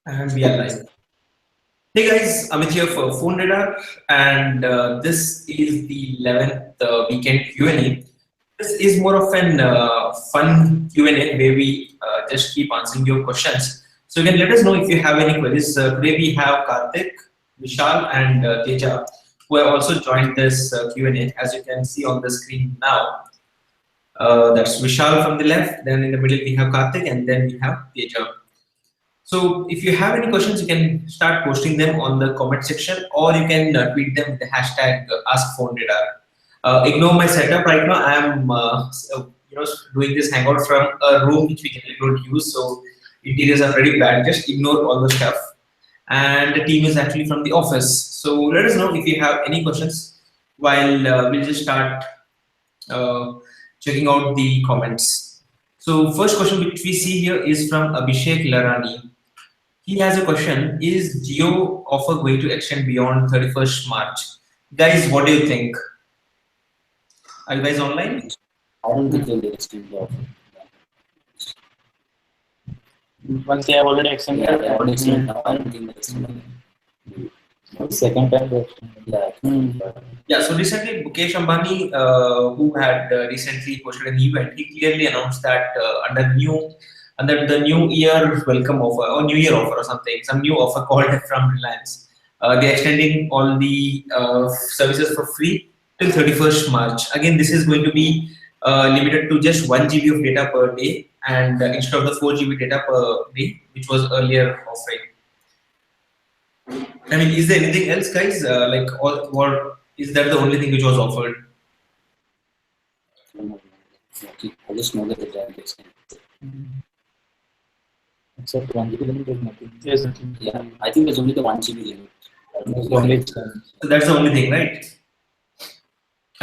And we are live. Hey guys, Amit here for PhoneRadar, and this is the 11th weekend Q&A. This is more of an fun Q&A where we just keep answering your questions. So you can let us know if you have any queries. Today we have Karthik, Vishal, and Teja, who have also joined this Q&A. As you can see on the screen now, that's Vishal from the left. Then in the middle we have Karthik, and then we have Teja. So if you have any questions, you can start posting them on the comment section, or you can tweet them with the hashtag AskPhoneRadar. Ignore my setup right now. I am doing this hangout from a room which we can don't use, so interiors are pretty bad. Just ignore all the stuff. And the team is actually from the office. So let us know if you have any questions while we'll just start uh, checking out the comments. So first question which we see here is from Abhishek Larani. He has a question. Is Geo offer going to extend beyond 31st March? Guys, what do you think? Are you guys online? I don't think they'll extend the offer. Once they have already extended. Yeah, they already extended now. I don't think they'll extend again. Second time they extended. Yeah. Yeah, so recently Mukesh Ambani, who had recently hosted an event, he clearly announced that under the New Year welcome offer or New Year offer or something, some new offer called from Reliance. They're extending all the services for free till 31st March. Again, this is going to be limited to just 1 GB of data per day, and instead of the 4 GB data per day, which was earlier offering. I mean, is there anything else, guys? Or is that the only thing which was offered? I just know that they are extended. Except 1 GB limit, there's nothing. There's nothing. Yeah, I think there's only the 1 GB limit. That's the only So that's the only thing, right?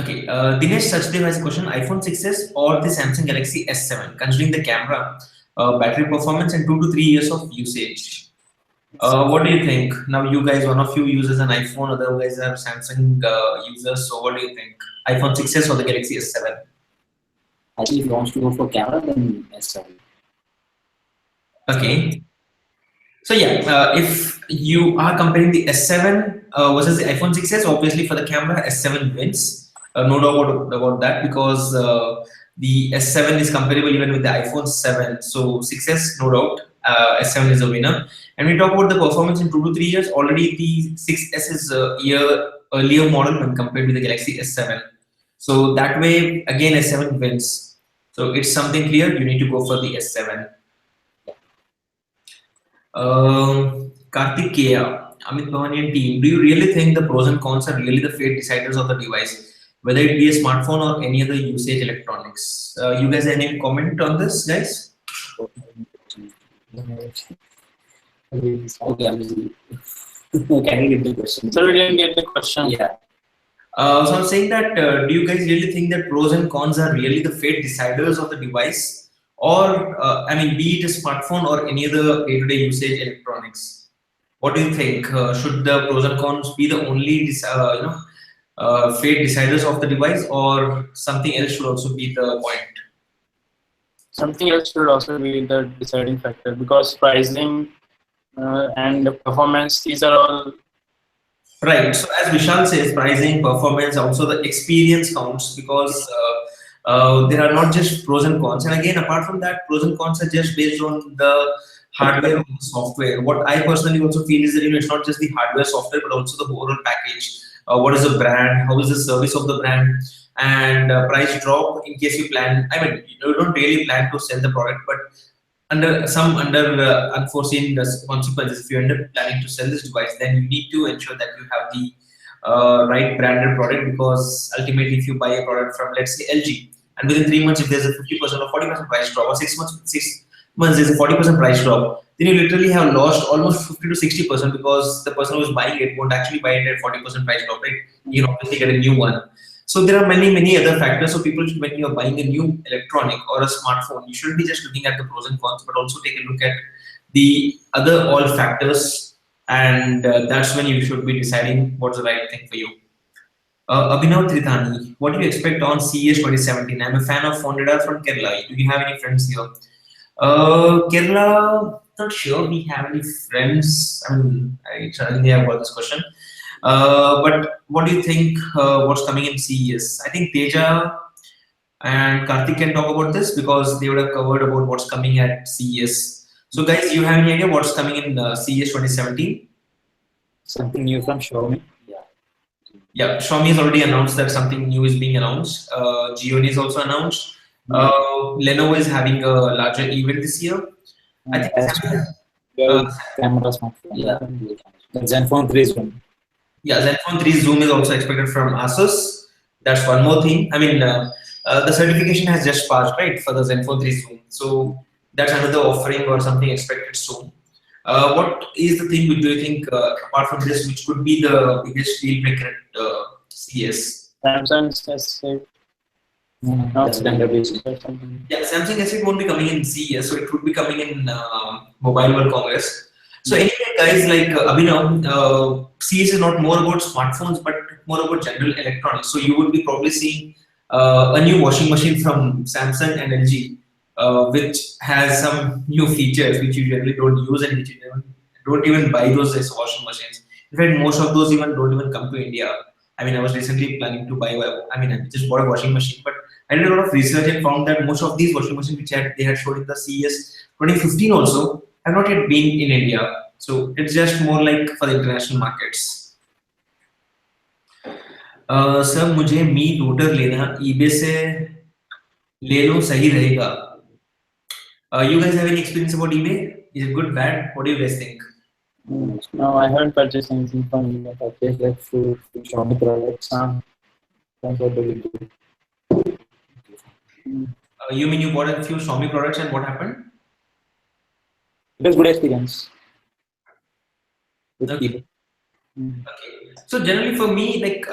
Okay, Dinesh Sachdev has a question: iPhone 6s or the Samsung Galaxy S7, considering the camera, battery performance, and 2 to 3 years of usage. What do you think? Now, you guys, one of you uses an iPhone, other guys are Samsung users. So, what do you think? iPhone 6s or the Galaxy S7? I think if he wants to go for camera, then S7. Okay. So yeah, if you are comparing the S7 versus the iPhone 6s, obviously for the camera, S7 wins. No doubt about that, because the S7 is comparable even with the iPhone 7. So 6s, no doubt, S7 is a winner. And we talk about the performance in 2 to 3 years. Already the 6s is a year earlier model when compared with the Galaxy S7. So that way, again, S7 wins. So it's something clear. You need to go for the S7. Kartikeya, Amit Bhavani and team, do you really think the pros and cons are really the fate deciders of the device, whether it be a smartphone or any other usage electronics? You guys have any comment on this, guys? Okay, I'm just can you get the question? So we didn't get the question. Yeah. So I'm saying that, do you guys really think that pros and cons are really the fate deciders of the device? Or, I mean, be it a smartphone or any other day-to-day usage electronics? What do you think? Should the pros and cons be the only fate deciders of the device, or something else should also be the point? Something else should also be the deciding factor, because pricing and performance, these are all. Right. So as Vishal says, pricing, performance, also the experience counts, because there are not just pros and cons. And again, apart from that, pros and cons are just based on the hardware or the software. What I personally also feel is that it's not just the hardware, software, but also the overall package. What is the brand? How is the service of the brand? And price drop in case you plan. I mean, you don't really plan to sell the product, but under unforeseen consequences, if you end up planning to sell this device, then you need to ensure that you have the right branded product, because ultimately, if you buy a product from, let's say, LG, and within 3 months, if there's a 50% or 40% price drop, or 6 months there's a 40% price drop, then you literally have lost almost 50 to 60%, because the person who's buying it won't actually buy it at 40% price drop, right? You can obviously get a new one. So there are many other factors. So people, when you're buying a new electronic or a smartphone, you shouldn't be just looking at the pros and cons, but also take a look at the other all factors, and that's when you should be deciding what's the right thing for you. Abhinav Tridhani, what do you expect on CES 2017? I'm a fan of PhoneRadar from Kerala. Do you have any friends here? Kerala, not sure we have any friends. I mean, I suddenly have got this question. But what do you think? What's coming in CES? I think Teja and Karthik can talk about this because they would have covered about what's coming at CES. So, guys, you have any idea what's coming in CES 2017? Something new from Xiaomi. Yeah, Xiaomi has already announced that something new is being announced. Gioni is also announced. Lenovo is having a larger event this year. I think Samsung, uh, Camera smartphone. Yeah. The Zenfone 3 Zoom. yeah, Zenfone 3 Zoom is also expected from Asus. That's one more thing. I mean, the certification has just passed, right, for the Zenfone 3 Zoom. So that's another offering or something expected soon. What is the thing which do you think, apart from this, which could be the biggest deal breaker at CES? Samsung's S8. That's standard. Yeah, Samsung S8 won't be coming in CES, so it would be coming in Mobile World Congress. So anyway, guys, like Abhinav, CES is not more about smartphones, but more about general electronics. So you would be probably seeing a new washing machine from Samsung and LG, which has some new features which you generally don't use and which you don't even buy those as washing machines. In fact, most of those even don't even come to India. I mean, I was recently planning to buy. I mean, I just bought a washing machine, but I did a lot of research and found that most of these washing machines which they had showed in the CES 2015 also have not yet been in India. So it's just more like for the international markets. Sir मुझे मी rotor लेना eBay से ले लो सही रहेगा. You guys have any experience about eBay? Is it good, bad? What do you guys think? No, I haven't purchased anything from eBay. I purchased like few Xiaomi products. That's what they do. You mean you bought a few Xiaomi products and what happened? It was good experience. With Okay. eBay. Okay. So generally for me, like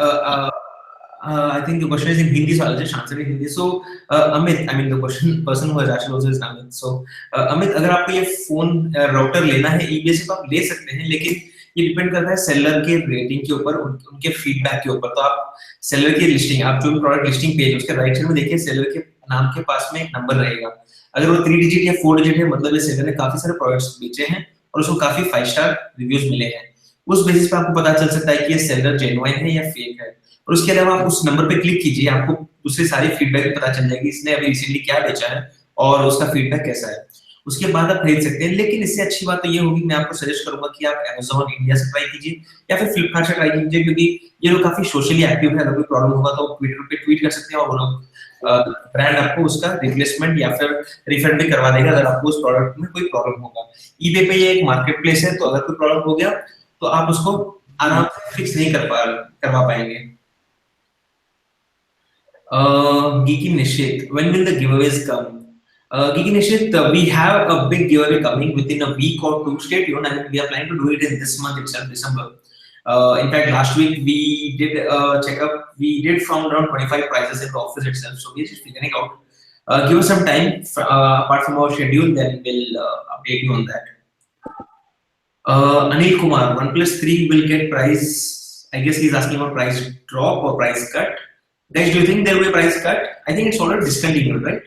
I think the question is in Hindi, so I'll just answer it in Hindi. So Amit, I mean the person who has actually also is Amit. So Amit, अगर आपको ये phone router लेना है eBay से तो आप ले सकते हैं, लेकिन ये डिपेंड करता है सेलर के रेटिंग के ऊपर, उनके फीडबैक के ऊपर. तो आप सेलर की लिस्टिंग, आप जो भी प्रोडक्ट लिस्टिंग पेज उसके राइट साइड में देखिए, सेलर के नाम के पास में एक नंबर रहेगा. अगर वो 3 डिजिट या 4 डिजिट है, मतलब ये सेलर ने काफी सारे प्रोडक्ट्स बेचे हैं और उसको काफी 5 स्टार रिव्यूज मिले हैं. उस बेसिस पे आपको पता चल सकता है कि ये सेलर जेन्युइन है या फेक है. और उसके अलावा आप उस नंबर पे क्लिक कीजिए, आपको उससे सारी फीडबैक भी पता चल जाएगी, इसने अभी रिसेंटली क्या बेचा है और उसका फीडबैक कैसा है. उसके बाद आप खरीद सकते हैं. लेकिन इससे अच्छी बात तो ये होगी, मैं आपको सजेस्ट करूंगा कि आप Amazon इंडिया से ट्राई कीजिए या फिर फ्लिपकार्ट से ट्राई कीजिए, क्योंकि ये लोग काफी सोशली एक्टिव है. अगर कोई प्रॉब्लम होगा तो ट्विटर पे ट्वीट कर सकते हैं और वो लोग ब्रांड आपको उसका रिप्लेसमेंट या फिर रिफंड भी करवा देगा अगर आपको उस प्रोडक्ट में कोई प्रॉब्लम होगा. eBay पे ये एक मार्केट प्लेस है, तो अगर कोई प्रॉब्लम हो गया तो आप उसको आराम से फिक्स नहीं करवा पाएंगे. Geeky Nishit, when will the giveaways come? Geeky Nishit, we have a big giveaway coming within a week or two. Stay tuned. I mean, we are planning to do it in this month itself, December. In fact, last week we did a checkup. We did found around 25 prizes in the office itself. So we're just figuring out. Give us some time apart from our schedule, then we'll update you on that. Anil Kumar, OnePlus 3 will get price. I guess he's asking about price drop or price cut. Guys, do you think there will be a price cut? I think it's already discontinued, right?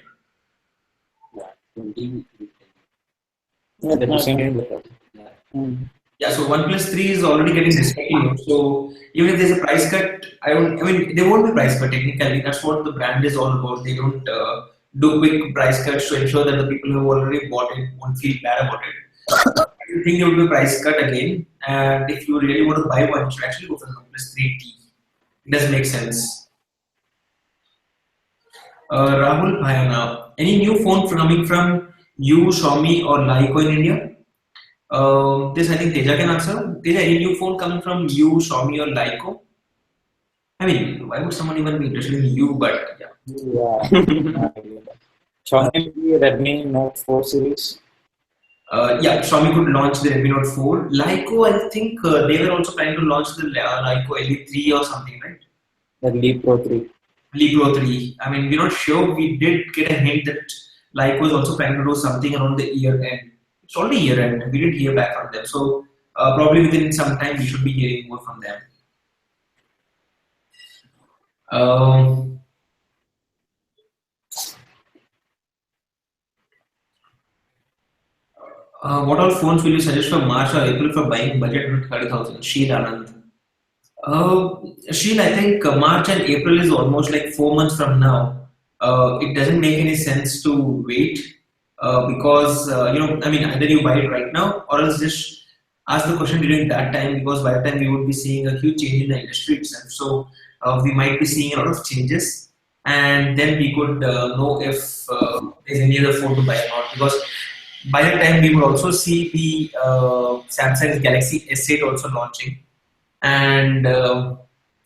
Yeah, they're saying Yeah, so OnePlus 3 is already getting discontinued. So even if there's a price cut, I mean, there won't be price cut technically. That's what the brand is all about. They don't do quick price cuts to ensure that the people who already bought it won't feel bad about it. I don't think there will be a price cut again. And if you really want to buy one, you should actually go for the OnePlus 3T. It does make sense. Rahul Bhayana, any new phone coming from you, Xiaomi or Leico in India? This I think Teja can answer. Teja, any new phone coming from you, Xiaomi or Leico? I mean, why would someone even be interested in you? But yeah. Xiaomi Redmi Note 4 series. Yeah, Xiaomi could launch the Redmi Note 4. Leico, I think they were also planning to launch the Leico Elite 3 or something, right? The Leap Pro 3. Leap Pro 3. I mean, we're not sure. We did get a hint that Leico was also planning to do something around the year end. It's already year end. We didn't hear back from them. So probably within some time we should be hearing more from them. What all phones will you suggest for March or April for buying budget under 30,000? Sheel Anand. Uh, Sheel, I think March and April is almost like 4 months from now. It doesn't make any sense to wait because I mean, either you buy it right now or else just ask the question during that time because by the time we would be seeing a huge change in the industry itself. So we might be seeing a lot of changes, and then we could know if there's any other phone to buy or not. Because by the time we would also see the Samsung's Galaxy S8 also launching and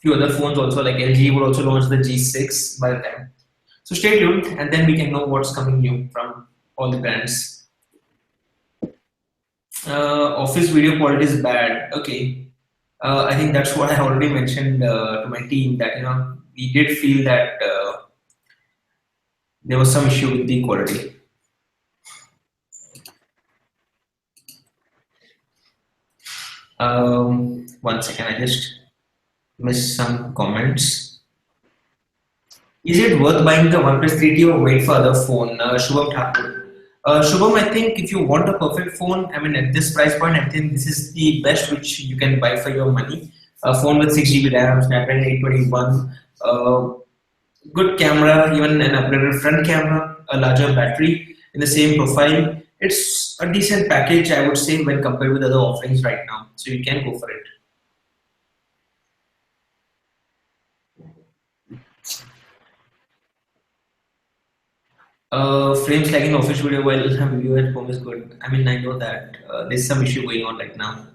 few other phones also like LG would also launch the G6 by the time. So stay tuned, and then we can know what's coming new from all the brands. Office video quality is bad. Okay, I think that's what I already mentioned to my team that we did feel that there was some issue with the quality. One second, I just missed some comments. Is it worth buying the OnePlus 3T or wait for other phone? Shubham Thakur. Shubham, I think if you want a perfect phone, I mean at this price point, I think this is the best which you can buy for your money. A phone with 6 GB RAM, Snapdragon 821, good camera, even an upgraded front camera, a larger battery in the same profile. It's a decent package, I would say, when compared with other offerings right now. So you can go for it. Frames lagging office video while video at home is good. I mean, I know that there's some issue going on right now.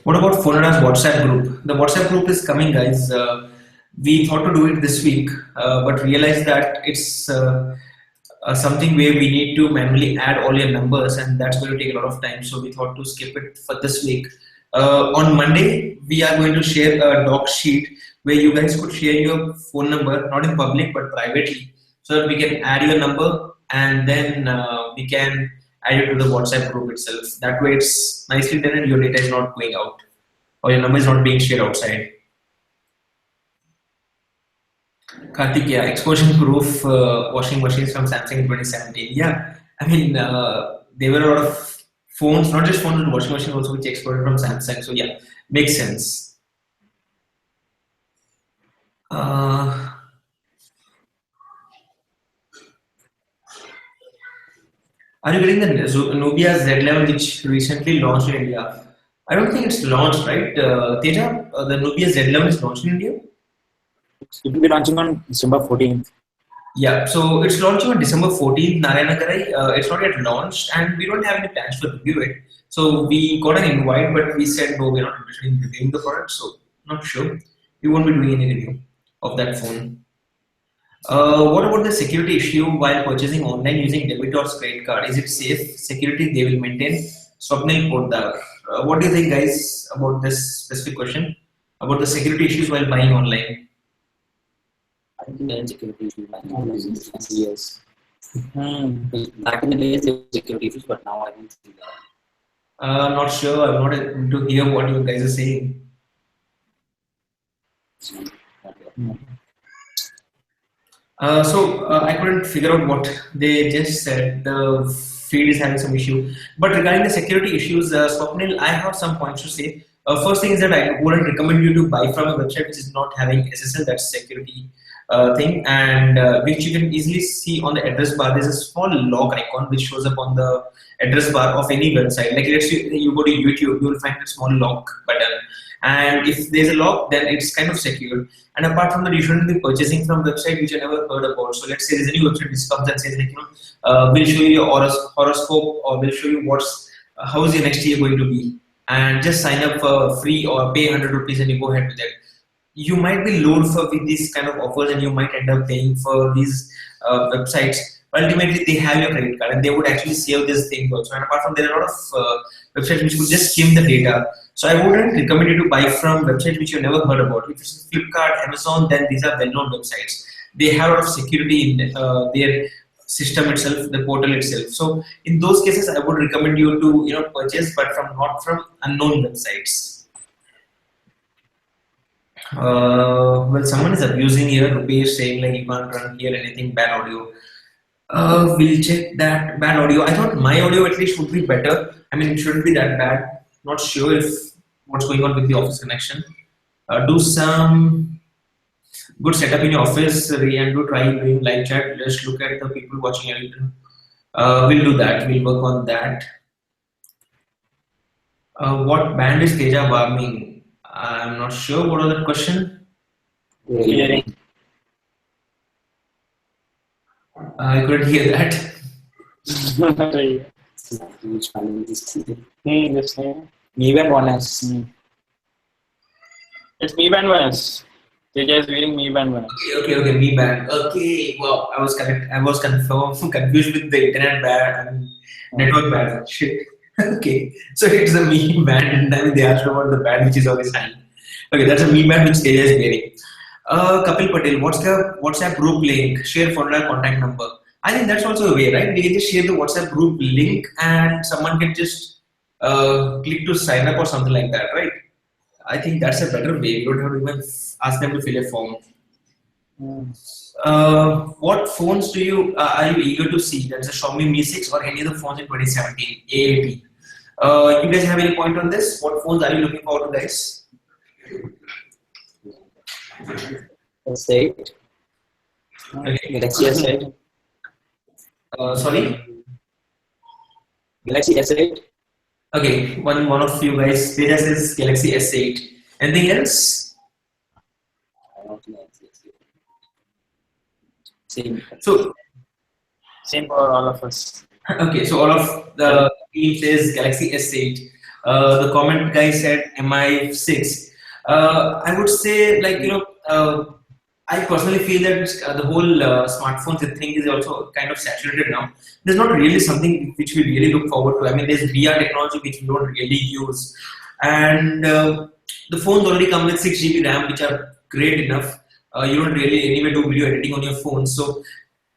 What about PhoneRadar's WhatsApp group? The WhatsApp group is coming, guys. We thought to do it this week, but realized that it's something where we need to manually add all your numbers, and that's going to take a lot of time. So we thought to skip it for this week. On Monday, we are going to share a doc sheet where you guys could share your phone number, not in public but privately, so that we can add your number and then we can add it to the WhatsApp group itself. That way, it's nicely done and your data is not going out or your number is not being shared outside. Karthik, yeah, explosion proof washing machines from Samsung in 2017. Yeah, I mean, there were a lot of phones, not just phones, but washing machines also which exploded from Samsung. So yeah, makes sense. Are you getting the Nubia Z11 which recently launched in India? I don't think it's launched, right? Teja, the Nubia Z11 is launched in India? It will be launching on December 14th. Yeah, so it's launching on December 14th, Narayanagarai. It's not yet launched and we don't have any plans to review it. So we got an invite, but we said no, we're not interested in reviewing the product. So not sure. We won't be doing any review of that phone. What about the security issue while purchasing online using debit or credit card? Is it safe? Security they will maintain? Swapnil Poddar. What do you think, guys, about this specific question? About the security issues while buying online? I think there are security issues Yes. back in the days there were security issues, but now I don't see that. Not sure. I'm not able to hear what you guys are saying. I couldn't figure out what they just said. The feed is having some issue. But regarding the security issues, Swapnil, I have some points to say. First thing is that I wouldn't recommend you to buy from a website which is not having SSL, that's security thing, and which you can easily see on the address bar. There's a small lock icon which shows up on the address bar of any website. Like let's say you go to YouTube, you will find a small lock button. And if there's a lock, then it's kind of secure. And apart from that, you shouldn't be purchasing from website which you never heard about. So let's say there's a new website which comes and says like, we'll show you your horoscope or we'll show you how is your next year going to be. And just sign up for free or pay 100 rupees and you go ahead with it. You might be lured with these kind of offers and you might end up paying for these websites. Ultimately, they have your credit card and they would actually save this thing also. And apart from there are a lot of websites which would just skim the data. So I wouldn't recommend you to buy from websites which you never heard about. If it's Flipkart, Amazon, then these are well-known websites. They have a lot of security in their system itself, the portal itself. So in those cases, I would recommend you to purchase, but not from unknown websites. Well, someone is abusing here. Rupesh saying like you can't run here anything bad audio. We'll check that bad audio. I thought my audio at least would be better. I mean, it shouldn't be that bad. Not sure if what's going on with the office connection. Do some good setup in your office and do try doing live chat. Just look at the people watching everything. We'll do that. We'll work on that. What band is Teja Warming? I'm not sure. What was that question? Hearing. I couldn't hear that. Huge fan of this. This thing. Me and one has. It's Mi Band 1S. Teja is wearing Mi Band 1S. Okay, Mi Band. Okay, well, I was correct. I was confused with the internet band and network band. Shit. Okay, so it's the Mi Band, and then they asked about the band which is always hanging. Okay, that's a Mi Band which Teja is wearing. Kapil Patel, what's the WhatsApp group link? Share PhoneRadar contact number. I think that's also a way, right? We can just share the WhatsApp group link and someone can just click to sign up or something like that, right? I think that's a better way. You don't have to even ask them to fill a form. What phones do you are you eager to see? That's a Xiaomi Mi 6 or any other phones in 2017 AAT. You guys have any point on this? What phones are you looking forward to, guys? S8. Okay. Galaxy S8. Sorry. Galaxy S8. Okay, one of you guys. Teja says Galaxy S8. Anything else? I don't think that's it. Same. So Same for all of us. okay, so all of the team says Galaxy S8. The comment guy said MI6. I would say like I personally feel that the whole smartphone thing is also kind of saturated now. There's not really something which we really look forward to. I mean, there's VR technology which we don't really use, and the phones already come with 6 GB RAM, which are great enough. You don't really anyway do video editing on your phone, so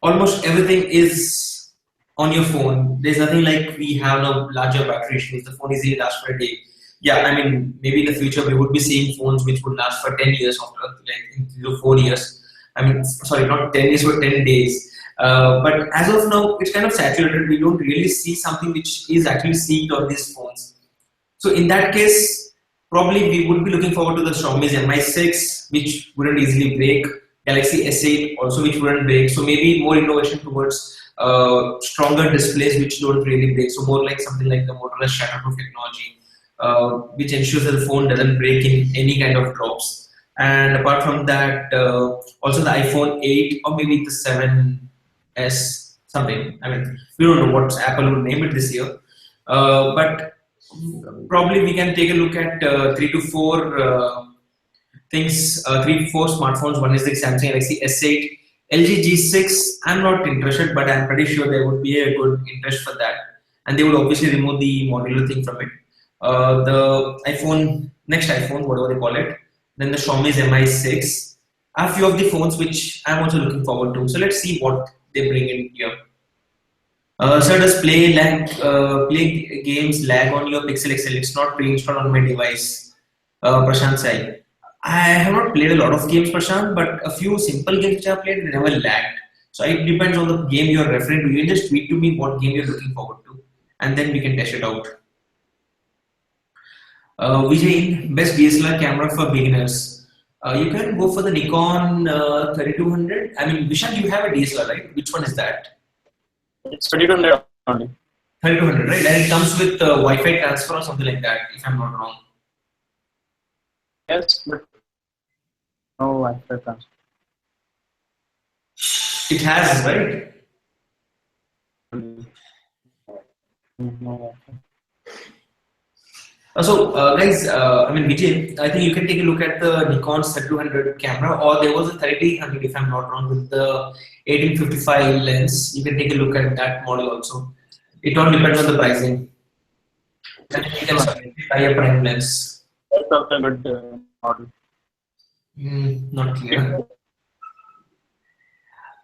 almost everything is on your phone. There's nothing like we have no larger battery issues. The phone easily lasts for a day. Yeah, I mean, maybe in the future we would be seeing phones which would last for 10 years, after like in 3 to 4 years. I mean, sorry, not 10 years, but 10 days. But as of now, it's kind of saturated. We don't really see something which is actually seen on these phones. So in that case, probably we would be looking forward to the Xiaomi's Mi6, which wouldn't easily break. Galaxy S8 also, which wouldn't break. So maybe more innovation towards stronger displays which don't really break. So more like something like the Motorola shatterproof technology. Which ensures that the phone doesn't break in any kind of drops. And apart from that, also the iPhone 8 or maybe the 7S something. I mean, we don't know what Apple would name it this year, but probably we can take a look at 3 to 4 things, 3 to 4 smartphones. One is the Samsung Galaxy S8, LG G6. I'm not interested, but I'm pretty sure there would be a good interest for that, and they would obviously remove the modular thing from it. The iPhone, next iPhone, whatever they call it, then the Xiaomi's Mi6, a few of the phones which I'm also looking forward to. So let's see what they bring in here. So does play games lag on your Pixel XL? It's not pre-installed on my device. Prashant Sai. I have not played a lot of games, Prashant, but a few simple games which I have played, they never lagged. So it depends on the game you're referring to. You can just tweet to me what game you're looking forward to, and then we can test it out. Vijay, best DSLR camera for beginners. You can go for the Nikon 3200. I mean, Vishal, you have a DSLR, right? Which one is that? It's 2200 only. 3200, right? And it comes with Wi-Fi transfer or something like that, if I'm not wrong. Yes, but no Wi-Fi transfer. It has, right? No. Guys, I mean, Vijay, I think you can take a look at the Nikon 3200 camera, or there was a 3300 if I'm not wrong with the 1855 lens. You can take a look at that model also. It all depends on the pricing. And you can buy a prime lens. That's also a good model. Not clear.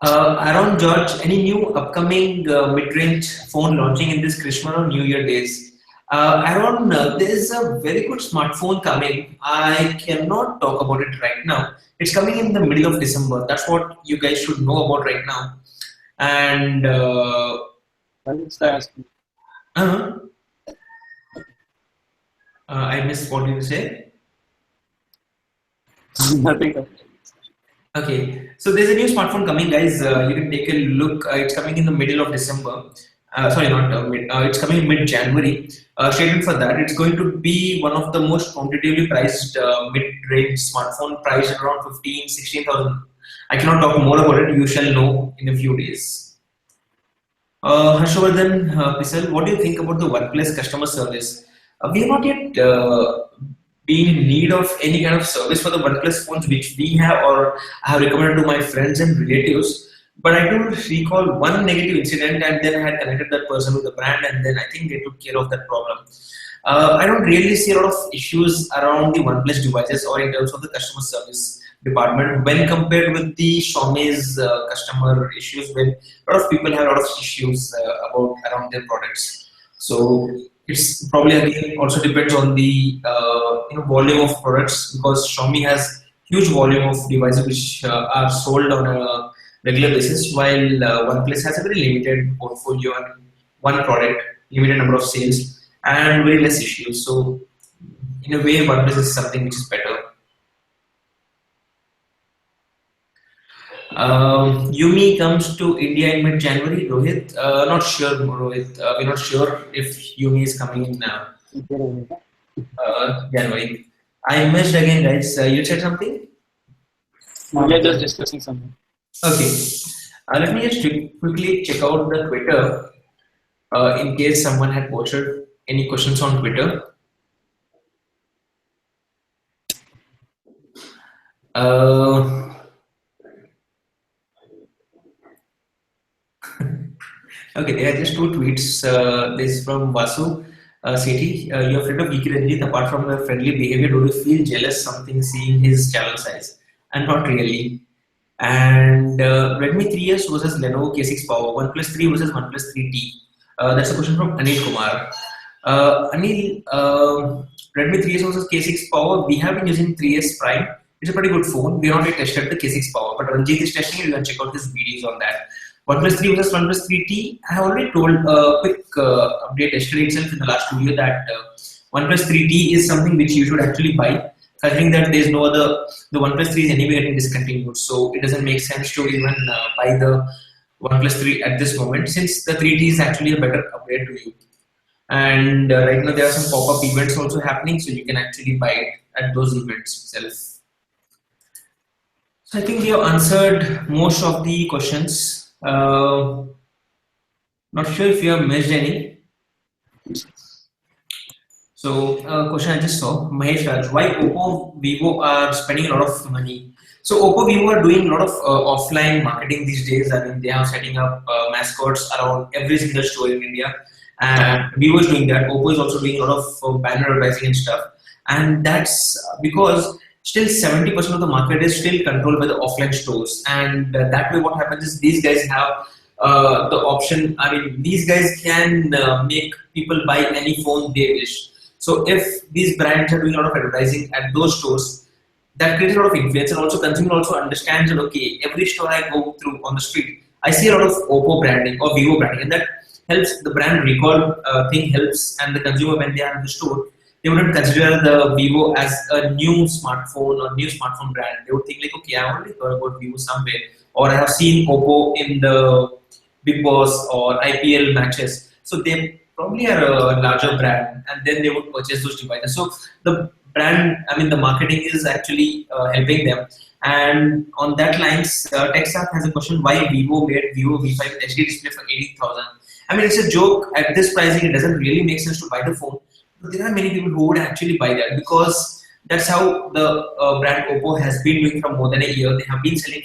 Aaron George, any new upcoming mid-range phone launching in this Christmas or New Year days? Aaron, there is a very good smartphone coming. I cannot talk about it right now. It's coming in the middle of December. That's what you guys should know about right now. And What is that? uh, I missed what you say. Nothing. Okay, so there's a new smartphone coming, guys. You can take a look. It's coming in the middle of December. Sorry, not mid. It's coming mid-January. Scheduled for that. It's going to be one of the most competitively priced mid-range smartphone, priced around 15, 16,000. I cannot talk more about it. You shall know in a few days. Harshvardhan, Pisal, what do you think about the OnePlus customer service? We have not yet been in need of any kind of service for the OnePlus phones which we have or I have recommended to my friends and relatives. But I do recall one negative incident and then I had connected that person with the brand and then I think they took care of that problem. I don't really see a lot of issues around the OnePlus devices or in terms of the customer service department when compared with the Xiaomi's customer issues when a lot of people have a lot of issues about around their products. So it's probably again also depends on the volume of products because Xiaomi has huge volume of devices which are sold on a regular basis while OnePlus has a very limited portfolio and one product, limited number of sales and very less issues. So in a way OnePlus is something which is better. Yumi comes to India in mid-January. Rohit, not sure. Rohit, we're not sure if Yumi is coming in January. I missed again, guys. You said something? We are just discussing something. Okay. Let me just quickly check out the Twitter in case someone had posted any questions on Twitter. Okay, there are just two tweets. This is from Vasu Sethi. You're afraid of Geeky Ranjit apart from the friendly behavior. Do you feel jealous something seeing his channel size? And not really. And Redmi 3S versus Lenovo K6 Power. OnePlus 3 versus OnePlus 3T. That's a question from Anil Kumar. Anil, Redmi 3S versus K6 Power. We have been using 3S Prime. It's a pretty good phone. We have not yet tested the K6 Power, but Ranjit is testing it. You can check out his videos on that. OnePlus 3 versus OnePlus 3T. I have already told a quick update yesterday itself in the last video that OnePlus 3T is something which you should actually buy. Considering that there is no other, the OnePlus 3 is anyway getting discontinued, so it doesn't make sense to even buy the OnePlus 3 at this moment since the 3T is actually a better upgrade to you. And right now there are some pop-up events also happening, so you can actually buy it at those events itself. So I think we have answered most of the questions. Not sure if you have missed any. So, question I just saw, Mahesh Raj, why Oppo, Vivo are spending a lot of money? So, Oppo, Vivo are doing a lot of offline marketing these days. I mean, they are setting up mascots around every single store in India, and Vivo is doing that. Oppo is also doing a lot of banner advertising and stuff, and that's because still 70% of the market is still controlled by the offline stores, and that way what happens is these guys have the option. I mean, these guys can make people buy any phone they wish. So if these brands are doing a lot of advertising at those stores, that creates a lot of influence, and also consumer also understands that okay, every store I go through on the street, I see a lot of Oppo branding or Vivo branding, and that helps the brand recall thing helps, and the consumer when they are in the store, they wouldn't consider the Vivo as a new smartphone or new smartphone brand. They would think like, okay, I already heard about Vivo somewhere, or I have seen Oppo in the Big Boss or IPL matches. So they probably are a larger brand, and then they would purchase those devices. So the brand, I mean, the marketing is actually helping them. And on that lines, TechStaff has a question: why Vivo made Vivo V5 with HD display for 80,000? I mean, it's a joke. At this pricing, it doesn't really make sense to buy the phone. But there are many people who would actually buy that because that's how the brand Oppo has been doing for more than a year. They have been selling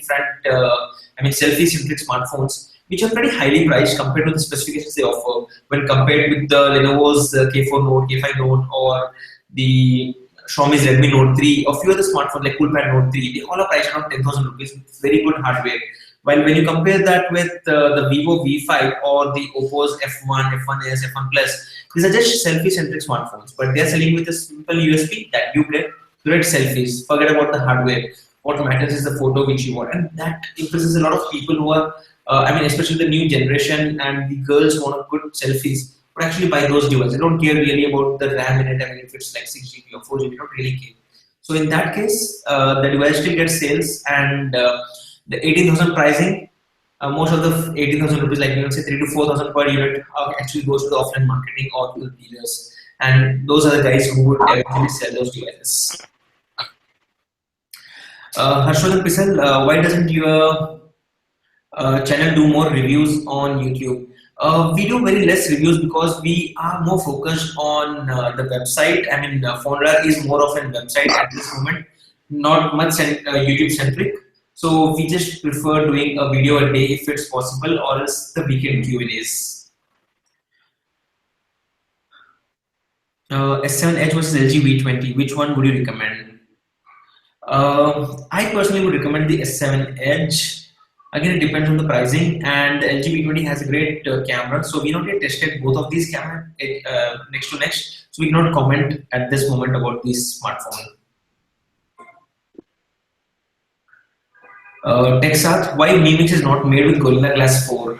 selfie-centric smartphones, which are pretty highly priced compared to the specifications they offer when compared with the Lenovo's K4 Note, K5 Note, or the Xiaomi's Redmi Note 3, or few other smartphones like Coolpad Note 3. They all are priced around 10,000 rupees with very good hardware, While when you compare that with the Vivo V5 or the Oppo's F1, F1s, F1 Plus, these are just selfie-centric smartphones, but they're selling with a simple USP that you get great selfies. Forget about the hardware. What matters is the photo which you want, and that impresses a lot of people who are, especially the new generation and the girls who want good selfies. But actually buy those devices. They don't care really about the RAM in it. If it's like 6 GB or 4 GB, they don't really care. So in that case, the device still gets sales, and the 18,000 pricing, most of the 18,000 rupees, like say 3 to 4,000 per unit, actually goes to the offline marketing or to the dealers, and those are the guys who would eventually sell those devices. Harshvardhan Pisal, why doesn't your channel do more reviews on YouTube? We do very less reviews because we are more focused on the website. PhoneRadar is more of a website at this moment, not much YouTube centric. So we just prefer doing a video a day if it's possible, or else the weekend Q&As. S7 Edge versus LG V20, which one would you recommend? I personally would recommend the S7 Edge. Again, it depends on the pricing, and the LG V20 has a great camera. So we not yet tested both of these cameras next to next. So we cannot comment at this moment about this smartphone. Texath, why Mimix is not made with Gorilla Glass 4?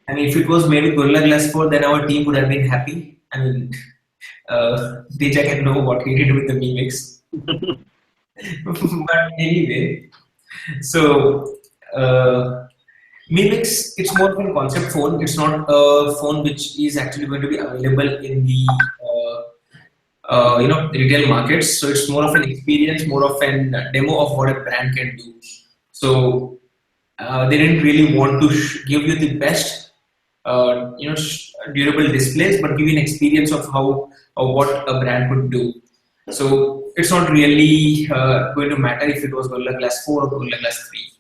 If it was made with Gorilla Glass 4, then our team would have been happy. Deja can know what he did with the Mimix. But anyway, so Mimix, it's more of a concept phone. It's not a phone which is actually going to be available in the retail markets. So it's more of an experience, more of a demo of what a brand can do. So they didn't really want to give you the best durable displays, but give you an experience of how or what a brand could do. So it's not really going to matter if it was Gorilla Glass 4 or Gorilla Glass 3.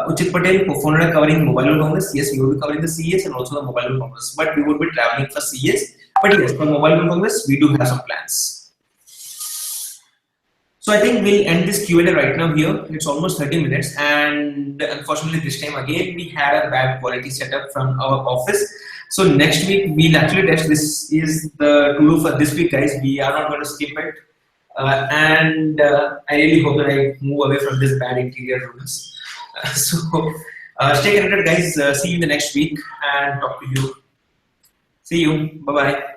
Uchit Patel, PhoneRadar covering Mobile World Congress. Yes, we will be covering the CES and also the Mobile World Congress, but we would be traveling for CES. But yes, for Mobile World Congress, we do have some plans. So I think we'll end this Q&A right now here. It's almost 30 minutes, and unfortunately this time again we had a bad quality setup from our office. So next week we'll actually test. This is the to-do for this week, guys. We are not going to skip it, and I really hope that I move away from this bad interior rooms. So stay connected, guys. See you in the next week and talk to you. See you. Bye bye.